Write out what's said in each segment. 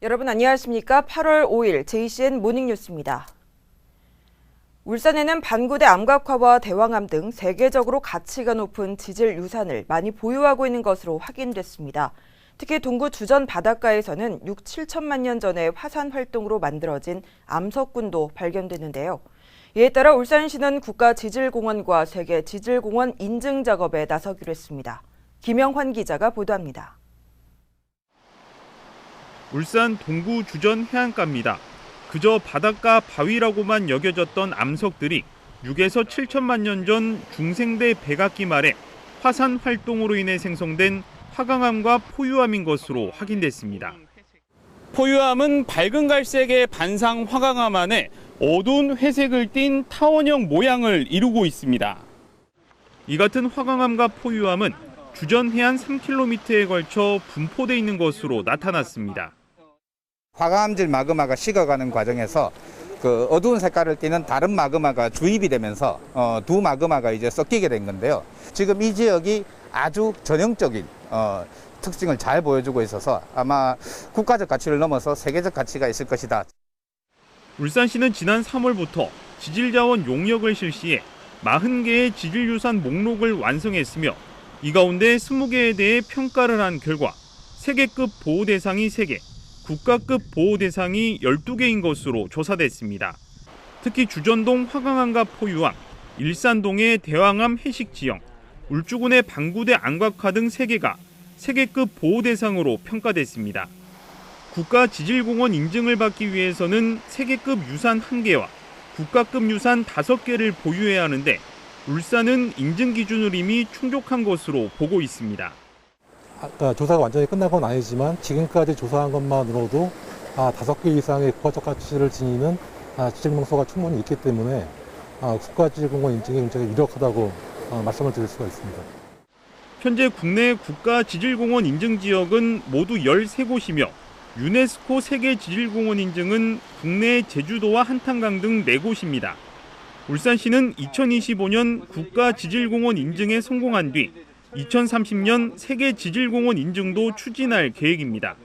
여러분 안녕하십니까? 8월 5일 JCN 모닝뉴스입니다. 울산에는 반구대 암각화와 대왕암 등 세계적으로 가치가 높은 지질 유산을 많이 보유하고 있는 것으로 확인됐습니다. 특히 동구 주전 바닷가에서는 6, 7천만 년 전의 화산 활동으로 만들어진 암석군도 발견됐는데요. 이에 따라 울산시는 국가지질공원과 세계지질공원 인증 작업에 나서기로 했습니다. 김영환 기자가 보도합니다. 울산 동구 주전 해안가입니다. 그저 바닷가 바위라고만 여겨졌던 암석들이 6에서 7천만 년 전 중생대 백악기 말에 화산 활동으로 인해 생성된 화강암과 포유암인 것으로 확인됐습니다. 포유암은 밝은 갈색의 반상 화강암 안에 어두운 회색을 띤 타원형 모양을 이루고 있습니다. 이 같은 화강암과 포유암은 주전 해안 3km에 걸쳐 분포돼 있는 것으로 나타났습니다. 화강암질 마그마가 식어가는 과정에서 그 어두운 색깔을 띠는 다른 마그마가 주입이 되면서 두 마그마가 이제 섞이게 된 건데요. 지금 이 지역이 아주 전형적인 특징을 잘 보여주고 있어서 아마 국가적 가치를 넘어서 세계적 가치가 있을 것이다. 울산시는 지난 3월부터 지질자원 용역을 실시해 40개의 지질유산 목록을 완성했으며 이 가운데 20개에 대해 평가를 한 결과 세계급 보호 대상이 3개, 국가급 보호 대상이 12개인 것으로 조사됐습니다. 특히 주전동 화강암과 포유암, 일산동의 대왕암 해식지형, 울주군의 반구대 암각화 등 3개가 세계급 보호 대상으로 평가됐습니다. 국가지질공원 인증을 받기 위해서는 세계급 유산 1개와 국가급 유산 5개를 보유해야 하는데 울산은 인증 기준을 이미 충족한 것으로 보고 있습니다. 아까 조사가 완전히 끝난 건 아니지만 지금까지 조사한 것만으로도 5개 이상의 국가적 가치를 지니는 지질 명소가 충분히 있기 때문에 국가지질공원 인증이 굉장히 유력하다고 말씀을 드릴 수가 있습니다. 현재 국내 국가지질공원 인증 지역은 모두 13곳이며 유네스코 세계지질공원 인증은 국내 제주도와 한탄강 등 4곳입니다. 울산시는 2025년 국가지질공원 인증에 성공한 뒤 2030년 세계지질공원 인증도 추진할 계획입니다.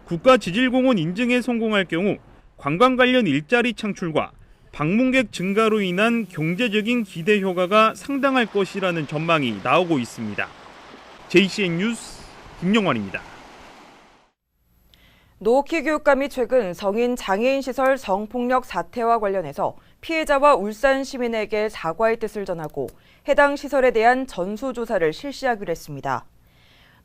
국가지질공원 인증에 성공할 경우 관광 관련 일자리 창출과 방문객 증가로 인한 경제적인 기대 효과가 상당할 것이라는 전망이 나오고 있습니다. JCN 뉴스 김영환입니다. 노키 교육감이 최근 성인 장애인 시설 성폭력 사태와 관련해서 피해자와 울산 시민에게 사과의 뜻을 전하고 해당 시설에 대한 전수조사를 실시하기로 했습니다.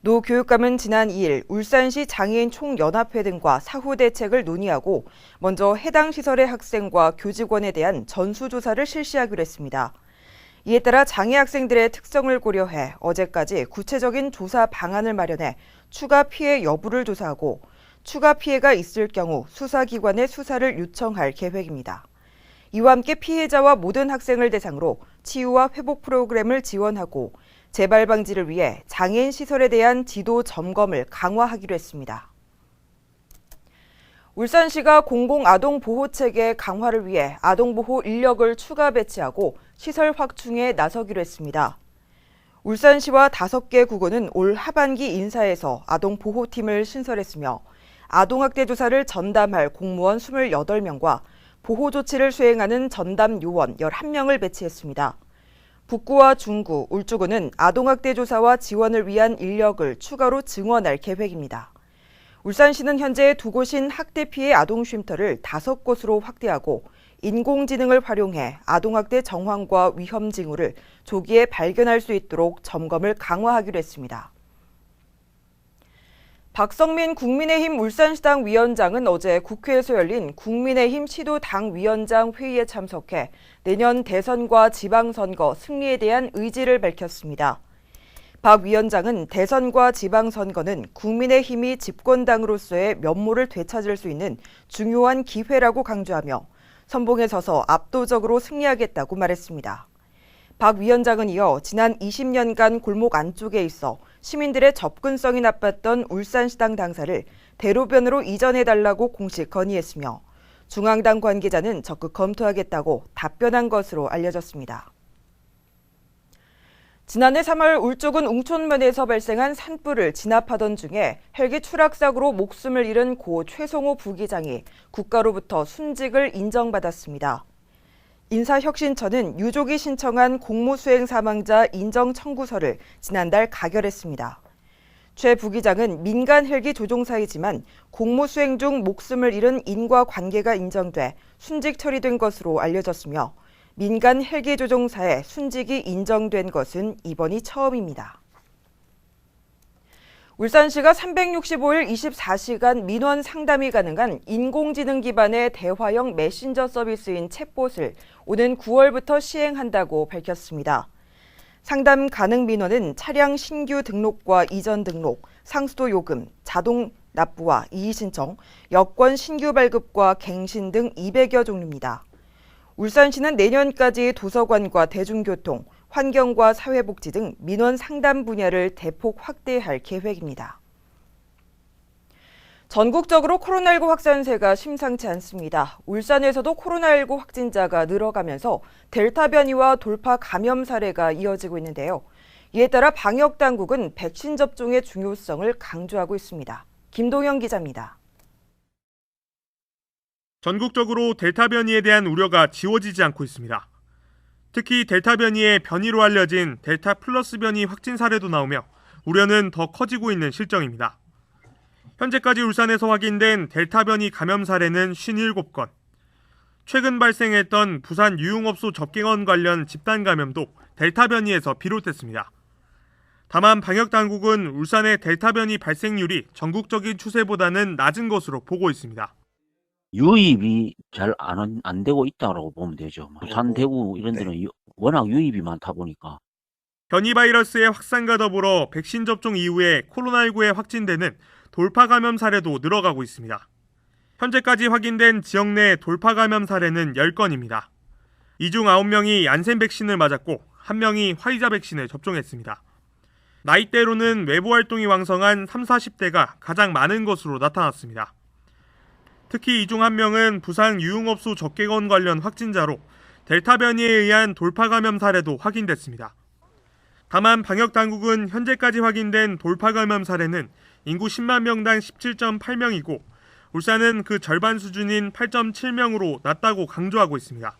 노 교육감은 지난 2일 울산시 장애인 총연합회 등과 사후 대책을 논의하고 먼저 해당 시설의 학생과 교직원에 대한 전수조사를 실시하기로 했습니다. 이에 따라 장애 학생들의 특성을 고려해 어제까지 구체적인 조사 방안을 마련해 추가 피해 여부를 조사하고 추가 피해가 있을 경우 수사기관에 수사를 요청할 계획입니다. 이와 함께 피해자와 모든 학생을 대상으로 치유와 회복 프로그램을 지원하고 재발 방지를 위해 장애인 시설에 대한 지도 점검을 강화하기로 했습니다. 울산시가 공공아동보호체계 강화를 위해 아동보호 인력을 추가 배치하고 시설 확충에 나서기로 했습니다. 울산시와 5개 구군은 올 하반기 인사에서 아동보호팀을 신설했으며 아동학대 조사를 전담할 공무원 28명과 보호 조치를 수행하는 전담 요원 11명을 배치했습니다. 북구와 중구, 울주군은 아동학대 조사와 지원을 위한 인력을 추가로 증원할 계획입니다. 울산시는 현재 2곳인 학대 피해 아동 쉼터를 5곳으로 확대하고 인공지능을 활용해 아동학대 정황과 위험 징후를 조기에 발견할 수 있도록 점검을 강화하기로 했습니다. 박성민 국민의힘 울산시당 위원장은 어제 국회에서 열린 국민의힘 시도당위원장 회의에 참석해 내년 대선과 지방선거 승리에 대한 의지를 밝혔습니다. 박 위원장은 대선과 지방선거는 국민의힘이 집권당으로서의 면모를 되찾을 수 있는 중요한 기회라고 강조하며 선봉에 서서 압도적으로 승리하겠다고 말했습니다. 박 위원장은 이어 지난 20년간 골목 안쪽에 있어 시민들의 접근성이 나빴던 울산시당 당사를 대로변으로 이전해달라고 공식 건의했으며 중앙당 관계자는 적극 검토하겠다고 답변한 것으로 알려졌습니다. 지난해 3월 울주군 웅촌면에서 발생한 산불을 진압하던 중에 헬기 추락사고로 목숨을 잃은 고 최성호 부기장이 국가로부터 순직을 인정받았습니다. 인사혁신처는 유족이 신청한 공무수행 사망자 인정 청구서를 지난달 가결했습니다. 최 부기장은 민간 헬기 조종사이지만 공무수행 중 목숨을 잃은 인과관계가 인정돼 순직 처리된 것으로 알려졌으며 민간 헬기 조종사의 순직이 인정된 것은 이번이 처음입니다. 울산시가 365일 24시간 민원 상담이 가능한 인공지능 기반의 대화형 메신저 서비스인 챗봇을 오는 9월부터 시행한다고 밝혔습니다. 상담 가능 민원은 차량 신규 등록과 이전 등록, 상수도 요금, 자동 납부와 이의 신청, 여권 신규 발급과 갱신 등 200여 종류입니다. 울산시는 내년까지 도서관과 대중교통, 환경과 사회복지 등 민원 상담 분야를 대폭 확대할 계획입니다. 전국적으로 코로나19 확산세가 심상치 않습니다. 울산에서도 코로나19 확진자가 늘어가면서 델타 변이와 돌파 감염 사례가 이어지고 있는데요. 이에 따라 방역당국은 백신 접종의 중요성을 강조하고 있습니다. 김동현 기자입니다. 전국적으로 델타 변이에 대한 우려가 지워지지 않고 있습니다. 특히 델타 변이의 변이로 알려진 델타 플러스 변이 확진 사례도 나오며 우려는 더 커지고 있는 실정입니다. 현재까지 울산에서 확인된 델타 변이 감염 사례는 57건. 최근 발생했던 부산 유흥업소 접객원 관련 집단 감염도 델타 변이에서 비롯됐습니다. 다만 방역당국은 울산의 델타 변이 발생률이 전국적인 추세보다는 낮은 것으로 보고 있습니다. 유입이 잘 안 되고 있다고 보면 되죠. 부산, 대구 이런 데는 워낙 유입이 많다 보니까. 변이 바이러스의 확산과 더불어 백신 접종 이후에 코로나19에 확진되는 돌파 감염 사례도 늘어가고 있습니다. 현재까지 확인된 지역 내 돌파 감염 사례는 10건입니다. 이 중 9명이 얀센 백신을 맞았고 1명이 화이자 백신을 접종했습니다. 나이대로는 외부 활동이 왕성한 30, 40대가 가장 많은 것으로 나타났습니다. 특히 이 중 1명은 부산 유흥업소 접객원 관련 확진자로 델타 변이에 의한 돌파 감염 사례도 확인됐습니다. 다만 방역당국은 현재까지 확인된 돌파 감염 사례는 인구 10만 명당 17.8명이고 울산은 그 절반 수준인 8.7명으로 낮다고 강조하고 있습니다.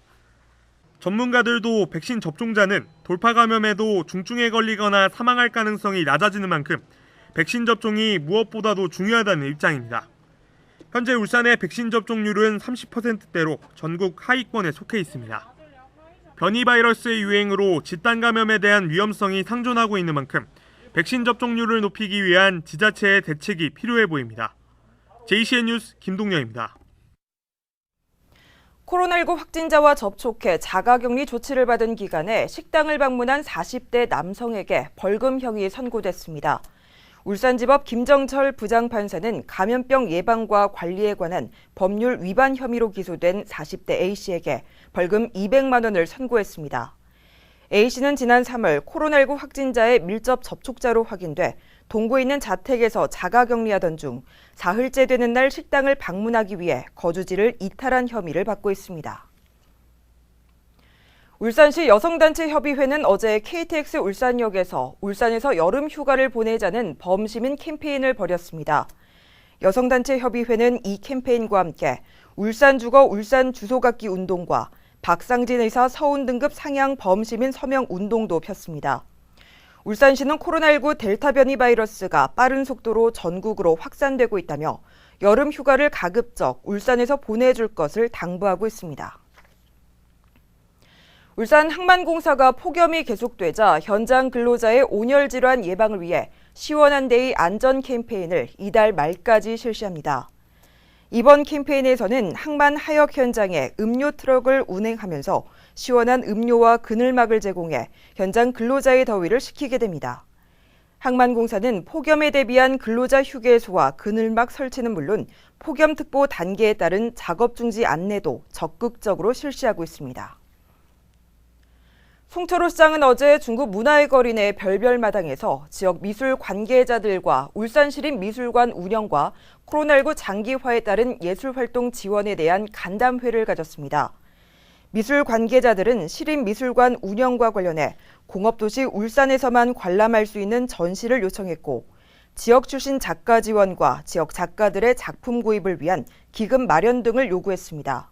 전문가들도 백신 접종자는 돌파 감염에도 중증에 걸리거나 사망할 가능성이 낮아지는 만큼 백신 접종이 무엇보다도 중요하다는 입장입니다. 현재 울산의 백신 접종률은 30%대로 전국 하위권에 속해 있습니다. 변이 바이러스의 유행으로 집단 감염에 대한 위험성이 상존하고 있는 만큼 백신 접종률을 높이기 위한 지자체의 대책이 필요해 보입니다. JCN 뉴스 김동현입니다. 코로나19 확진자와 접촉해 자가격리 조치를 받은 기간에 식당을 방문한 40대 남성에게 벌금형이 선고됐습니다. 울산지법 김정철 부장판사는 감염병 예방과 관리에 관한 법률 위반 혐의로 기소된 40대 A씨에게 벌금 200만 원을 선고했습니다. A씨는 지난 3월 코로나19 확진자의 밀접 접촉자로 확인돼 동구에 있는 자택에서 자가격리하던 중 사흘째 되는 날 식당을 방문하기 위해 거주지를 이탈한 혐의를 받고 있습니다. 울산시 여성단체 협의회는 어제 KTX 울산역에서 울산에서 여름 휴가를 보내자는 범시민 캠페인을 벌였습니다. 여성단체 협의회는 이 캠페인과 함께 울산주거 울산주소갖기 운동과 박상진 의사 서훈 등급 상향 범시민 서명 운동도 폈습니다. 울산시는 코로나19 델타 변이 바이러스가 빠른 속도로 전국으로 확산되고 있다며 여름 휴가를 가급적 울산에서 보내줄 것을 당부하고 있습니다. 울산 항만공사가 폭염이 계속되자 현장 근로자의 온열 질환 예방을 위해 시원한 데이 안전 캠페인을 이달 말까지 실시합니다. 이번 캠페인에서는 항만 하역 현장에 음료 트럭을 운행하면서 시원한 음료와 그늘막을 제공해 현장 근로자의 더위를 식히게 됩니다. 항만공사는 폭염에 대비한 근로자 휴게소와 그늘막 설치는 물론 폭염특보 단계에 따른 작업 중지 안내도 적극적으로 실시하고 있습니다. 송철호시장은 어제 중구 문화의 거리 내 별별마당에서 지역 미술 관계자들과 울산시립미술관 운영과 코로나19 장기화에 따른 예술활동 지원에 대한 간담회를 가졌습니다. 미술 관계자들은 시립미술관 운영과 관련해 공업도시 울산에서만 관람할 수 있는 전시를 요청했고 지역 출신 작가 지원과 지역 작가들의 작품 구입을 위한 기금 마련 등을 요구했습니다.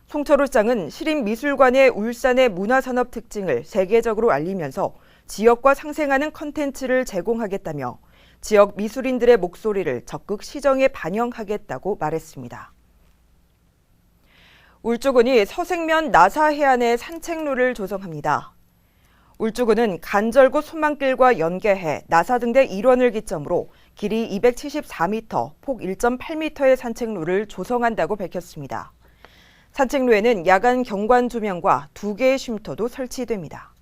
송철호 시장은 시립미술관의 울산의 문화산업 특징을 세계적으로 알리면서 지역과 상생하는 컨텐츠를 제공하겠다며 지역 미술인들의 목소리를 적극 시정에 반영하겠다고 말했습니다. 울주군이 서생면 나사 해안에 산책로를 조성합니다. 울주군은 간절곶 소망길과 연계해 나사등대 일원을 기점으로 길이 274m, 폭 1.8m의 산책로를 조성한다고 밝혔습니다. 산책로에는 야간 경관 조명과 2개의 쉼터도 설치됩니다.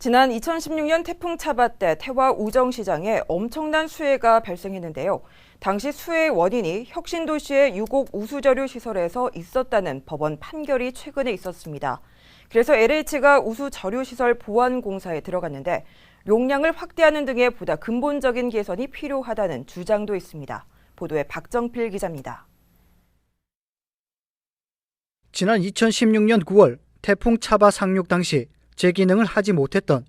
지난 2016년 태풍 차바 때 태화 우정시장에 엄청난 수해가 발생했는데요. 당시 수해의 원인이 혁신도시의 유곡 우수저류 시설에서 있었다는 법원 판결이 최근에 있었습니다. 그래서 LH가 우수저류시설 보완공사에 들어갔는데 용량을 확대하는 등의 보다 근본적인 개선이 필요하다는 주장도 있습니다. 보도에 박정필 기자입니다. 지난 2016년 9월 태풍 차바 상륙 당시 재기능을 하지 못했던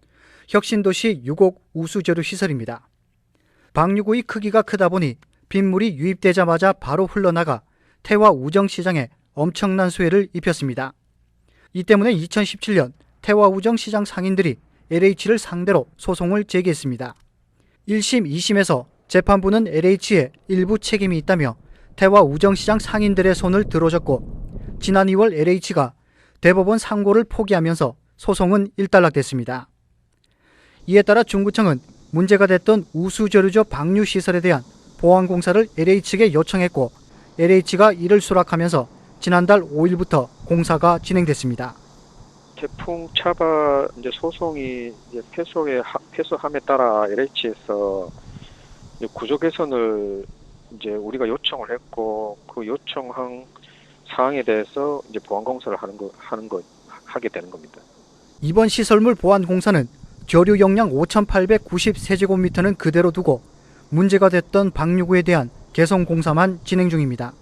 혁신도시 유곡 우수저류 시설입니다. 방류구의 크기가 크다 보니 빗물이 유입되자마자 바로 흘러나가 태화 우정시장에 엄청난 수해를 입혔습니다. 이 때문에 2017년 태화 우정시장 상인들이 LH를 상대로 소송을 제기했습니다. 1심, 2심에서 재판부는 LH에 일부 책임이 있다며 태화 우정시장 상인들의 손을 들어줬고 지난 2월 LH가 대법원 상고를 포기하면서 소송은 일단락됐습니다. 이에 따라 중구청은 문제가 됐던 우수저류조 방류시설에 대한 보완공사를 LH에게 요청했고 LH가 이를 수락하면서 지난달 5일부터 공사가 진행됐습니다. 태풍 차바 소송이 패소함에 따라 LH에서 구조 개선을 우리가 요청을 했고 그 요청한 사항에 대해서 보완공사를 하게 되는 겁니다. 이번 시설물 보완공사는 저류 용량 5,890세제곱미터는 그대로 두고 문제가 됐던 방류구에 대한 개선 공사만 진행 중입니다.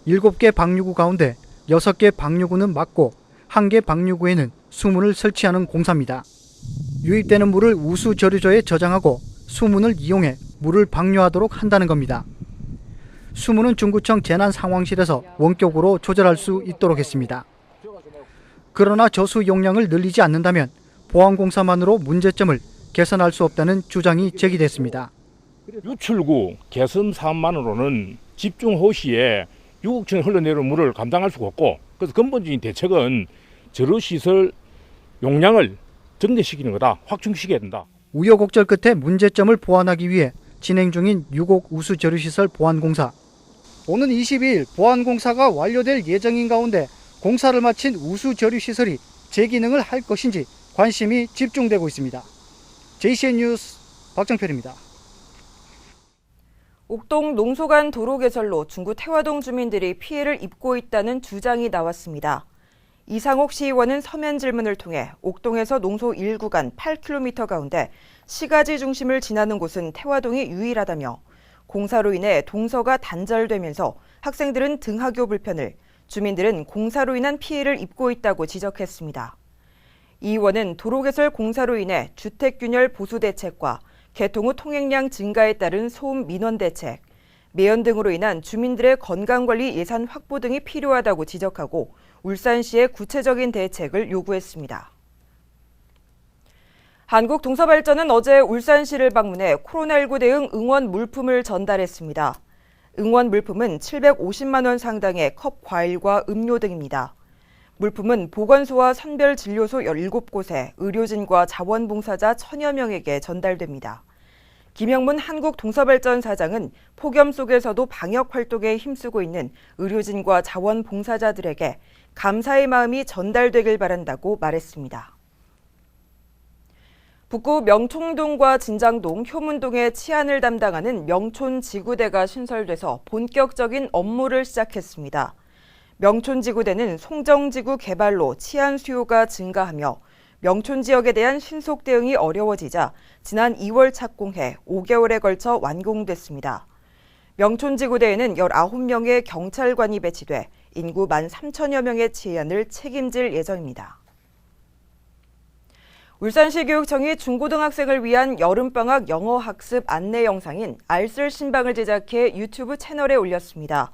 7개 방류구 가운데 6개 방류구는 막고 1개 방류구에는 수문을 설치하는 공사입니다. 유입되는 물을 우수저류조에 저장하고 수문을 이용해 물을 방류하도록 한다는 겁니다. 수문은 중구청 재난상황실에서 원격으로 조절할 수 있도록 했습니다. 그러나 저수 용량을 늘리지 않는다면 보완공사만으로 문제점을 개선할 수 없다는 주장이 제기됐습니다. 유출구 개선 사업만으로는 집중 호시에 유곡층에 흘러내리는 물을 감당할 수가 없고 그래서 근본적인 대책은 저류시설 용량을 증대시키는 거다. 확충시켜야 된다. 우여곡절 끝에 문제점을 보완하기 위해 진행 중인 유곡 우수저류시설 보완공사. 오는 22일 보완공사가 완료될 예정인 가운데 공사를 마친 우수저류시설이 재기능을 할 것인지 관심이 집중되고 있습니다. JCN 뉴스 박정필입니다. 옥동 농소간 도로 개설로 중구 태화동 주민들이 피해를 입고 있다는 주장이 나왔습니다. 이상옥 시의원은 서면 질문을 통해 옥동에서 농소 1구간 8km 가운데 시가지 중심을 지나는 곳은 태화동이 유일하다며 공사로 인해 동서가 단절되면서 학생들은 등하교 불편을, 주민들은 공사로 인한 피해를 입고 있다고 지적했습니다. 이 의원은 도로 개설 공사로 인해 주택균열 보수 대책과 개통 후 통행량 증가에 따른 소음 민원 대책, 매연 등으로 인한 주민들의 건강관리 예산 확보 등이 필요하다고 지적하고 울산시의 구체적인 대책을 요구했습니다. 한국동서발전은 어제 울산시를 방문해 코로나19 대응 응원 물품을 전달했습니다. 응원 물품은 750만 원 상당의 컵 과일과 음료 등입니다. 물품은 보건소와 선별진료소 17곳에 의료진과 자원봉사자 1000여 명에게 전달됩니다. 김영문 한국동서발전 사장은 폭염 속에서도 방역 활동에 힘쓰고 있는 의료진과 자원봉사자들에게 감사의 마음이 전달되길 바란다고 말했습니다. 북구 명총동과 진장동, 효문동의 치안을 담당하는 명촌지구대가 신설돼서 본격적인 업무를 시작했습니다. 명촌지구대는 송정지구 개발로 치안 수요가 증가하며 명촌 지역에 대한 신속 대응이 어려워지자 지난 2월 착공해 5개월에 걸쳐 완공됐습니다. 명촌지구대에는 19명의 경찰관이 배치돼 인구 13,000여 명의 치안을 책임질 예정입니다. 울산시 교육청이 중고등학생을 위한 여름방학 영어 학습 안내 영상인 알쓸 신방을 제작해 유튜브 채널에 올렸습니다.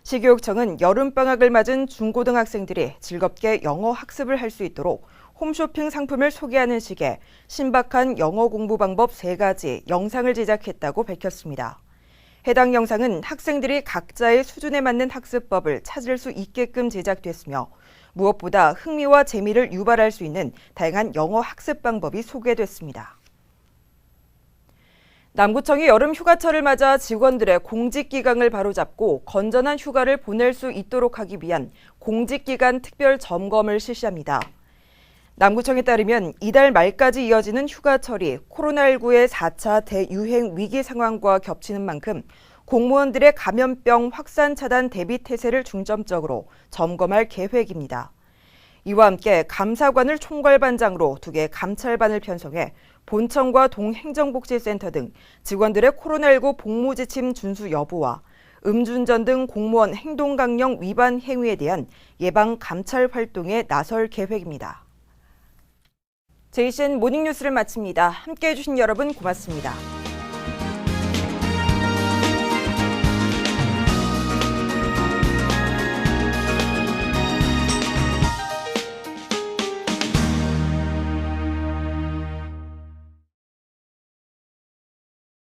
시교육청은 여름방학을 맞은 중고등학생들이 즐겁게 영어 학습을 할 수 있도록 홈쇼핑 상품을 소개하는 식의 신박한 영어 공부 방법 3가지 영상을 제작했다고 밝혔습니다. 해당 영상은 학생들이 각자의 수준에 맞는 학습법을 찾을 수 있게끔 제작됐으며 무엇보다 흥미와 재미를 유발할 수 있는 다양한 영어 학습 방법이 소개됐습니다. 남구청이 여름 휴가철을 맞아 직원들의 공직기강을 바로잡고 건전한 휴가를 보낼 수 있도록 하기 위한 공직기간 특별 점검을 실시합니다. 남구청에 따르면 이달 말까지 이어지는 휴가철이 코로나19의 4차 대유행 위기 상황과 겹치는 만큼 공무원들의 감염병 확산 차단 대비 태세를 중점적으로 점검할 계획입니다. 이와 함께 감사관을 총괄반장으로 2개 감찰반을 편성해 본청과 동행정복지센터 등 직원들의 코로나19 복무지침 준수 여부와 음주운전 등 공무원 행동강령 위반 행위에 대한 예방 감찰 활동에 나설 계획입니다. JCN 모닝뉴스를 마칩니다. 함께해 주신 여러분 고맙습니다.